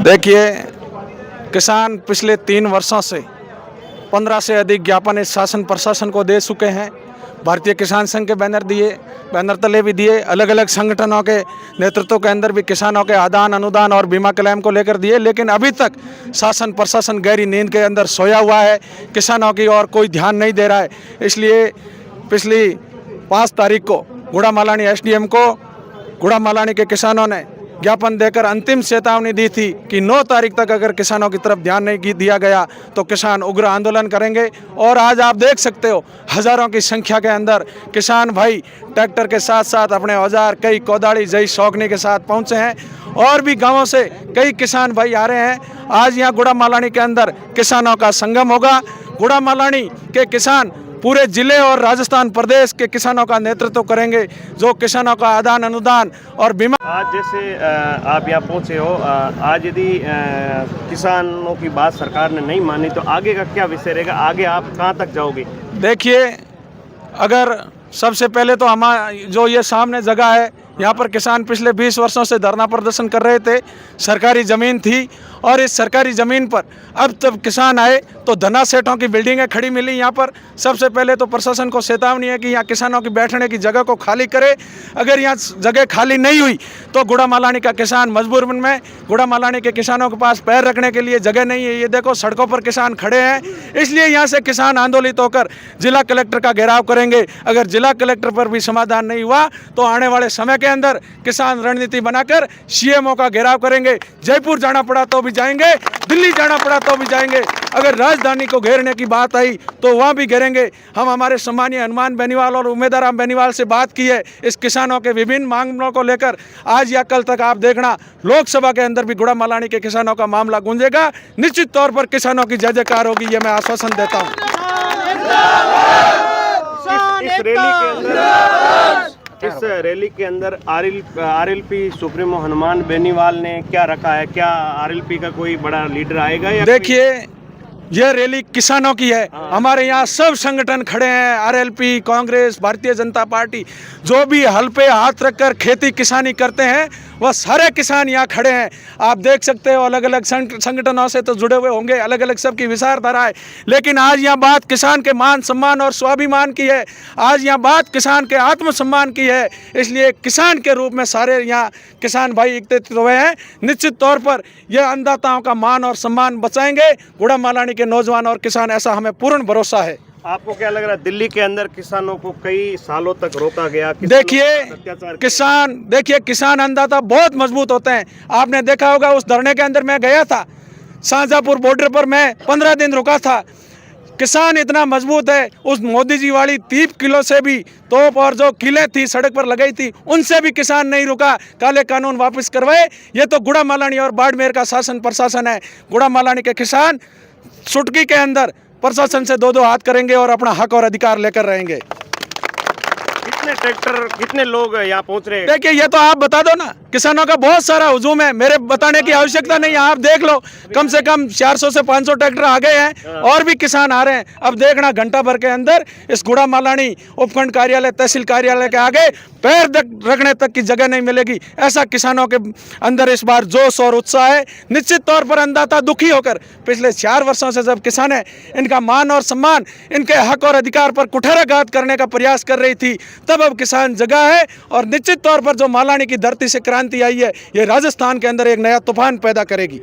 देखिए, किसान पिछले 3 वर्षों से 15 से अधिक ज्ञापन इस शासन प्रशासन को दे चुके हैं। भारतीय किसान संघ के बैनर तले भी दिए, अलग अलग संगठनों के नेतृत्व के अंदर भी किसानों के आदान अनुदान और बीमा क्लेम को लेकर दिए, लेकिन अभी तक शासन प्रशासन गहरी नींद के अंदर सोया हुआ है। किसानों की ओर कोई ध्यान नहीं दे रहा है। इसलिए पिछली 5 तारीख को गुड़ामालानी एसडीएम को गुड़ामालानी के किसानों ने ज्ञापन देकर अंतिम चेतावनी दी थी कि 9 तारीख तक अगर किसानों की तरफ ध्यान नहीं दिया गया तो किसान उग्र आंदोलन करेंगे। और आज आप देख सकते हो, हज़ारों की संख्या के अंदर किसान भाई ट्रैक्टर के साथ साथ अपने औजार, कई कोदाड़ी जई शौकनी के साथ पहुंचे हैं। और भी गांवों से कई किसान भाई आ रहे हैं। आज यहाँ गुड़ामालानी के अंदर किसानों का संगम होगा। गुड़ामालानी के किसान पूरे जिले और राजस्थान प्रदेश के किसानों का नेतृत्व करेंगे, जो किसानों का आदान अनुदान और बीमा। आज जैसे आप यहाँ पहुँचे हो, आज यदि किसानों की बात सरकार ने नहीं मानी तो आगे का क्या विषय रहेगा? आगे आप कहाँ तक जाओगे? देखिए, अगर सबसे पहले तो हमारा जो ये सामने जगह है, यहाँ पर किसान पिछले 20 वर्षों से धरना प्रदर्शन कर रहे थे। सरकारी ज़मीन थी और इस सरकारी ज़मीन पर अब जब किसान आए तो धना सेठों की बिल्डिंगें खड़ी मिली। यहाँ पर सबसे पहले तो प्रशासन को चेतावनी है कि यहाँ किसानों की बैठने की जगह को खाली करे। अगर यहाँ जगह खाली नहीं हुई तो गुड़ामालानी का किसान मजबूरन में, गुड़ामालानी के किसानों के पास पैर रखने के लिए जगह नहीं है। ये देखो, सड़कों पर किसान खड़े हैं। इसलिए यहाँ से किसान आंदोलित होकर जिला कलेक्टर का घेराव करेंगे। अगर जिला कलेक्टर पर भी समाधान नहीं हुआ तो आने वाले समय के अंदर किसान रणनीति बनाकर सीएमओ का घेराव करेंगे। जयपुर जाना पड़ा तो भी जाएंगे, दिल्ली जाना पड़ा तो भी जाएंगे। अगर राजधानी को घेरने की बात आई तो वहाँ भी घेरेंगे। हम हमारे सम्मानीय हनुमान बेनीवाल और उमेदराम बेनीवाल से बात की है इस किसानों के विभिन्न मांगों को लेकर। आज या कल तक आप देखना, लोकसभा के अंदर भी गुड़ामालानी के किसानों का मामला गूंजेगा। निश्चित तौर पर किसानों की जय जयकार होगी, ये मैं आश्वासन देता हूँ। इस रैली के अंदर आरएलपी सुप्रीमो हनुमान बेनीवाल ने क्या रखा है? क्या आरएलपी का कोई बड़ा लीडर आएगा? या देखिए, यह रैली किसानों की है। हमारे यहाँ सब संगठन खड़े हैं, आरएलपी, कांग्रेस, भारतीय जनता पार्टी, जो भी हल पे हाथ रखकर खेती किसानी करते हैं वह सारे किसान यहाँ खड़े हैं। आप देख सकते हो, अलग अलग संगठनों से तो जुड़े हुए होंगे, अलग अलग सबकी विचारधारा है, लेकिन आज यहाँ बात किसान के मान सम्मान और स्वाभिमान की है। आज यहाँ बात किसान के आत्मसम्मान की है। इसलिए किसान के रूप में सारे यहाँ किसान भाई एकत्रित हुए हैं। निश्चित तौर पर यह अन्नदाताओं का मान और सम्मान बचाएंगे गुड़ामालानी के नौजवान और किसान, ऐसा हमें पूर्ण भरोसा है। आपको क्या लग रहा है, दिल्ली के अंदर किसानों को कई सालों तक रोका गया? देखिए किसान अन्नदाता बहुत मजबूत होते हैं। आपने देखा होगा, उस धरने के अंदर मैं गया था, शाहजहाँपुर बॉर्डर पर मैं 15 दिन रुका था। किसान इतना मजबूत है, उस मोदी जी वाली 30 किलो से भी तोप और जो किले थी सड़क पर लगाई थी, उनसे भी किसान नहीं रुका। काले कानून वापस करवाए। ये तो गुड़ामालानी और बाड़मेर का शासन प्रशासन है। गुड़ामालानी के किसान चुटकी के अंदर प्रशासन से 2-2 हाथ करेंगे और अपना हक और अधिकार लेकर रहेंगे। कितने ट्रैक्टर, कितने लोग यहाँ पहुँच रहे हैं? देखिए, ये तो आप बता दो ना। किसानों का बहुत सारा हुजूम है, मेरे बताने की आवश्यकता नहीं है। आप देख लो, कम से कम 400 से 500 ट्रैक्टर आ गए हैं और भी किसान आ रहे हैं। अब देखना, घंटा भर के अंदर इस गुड़ामालानी उपखंड कार्यालय, तहसील कार्यालय के आगे पैर रखने तक की जगह नहीं मिलेगी। ऐसा किसानों के अंदर इस बार जोश और उत्साह है। निश्चित तौर पर अन्नदाता दुखी होकर पिछले 4 वर्षों से जब किसान है, इनका मान और सम्मान, इनके हक और अधिकार पर कुठाराघात करने का प्रयास कर रही थी, तब अब किसान जगा है। और निश्चित तौर पर जो मालानी की धरती से क्रांति आई है, ये राजस्थान के अंदर एक नया तूफान पैदा करेगी।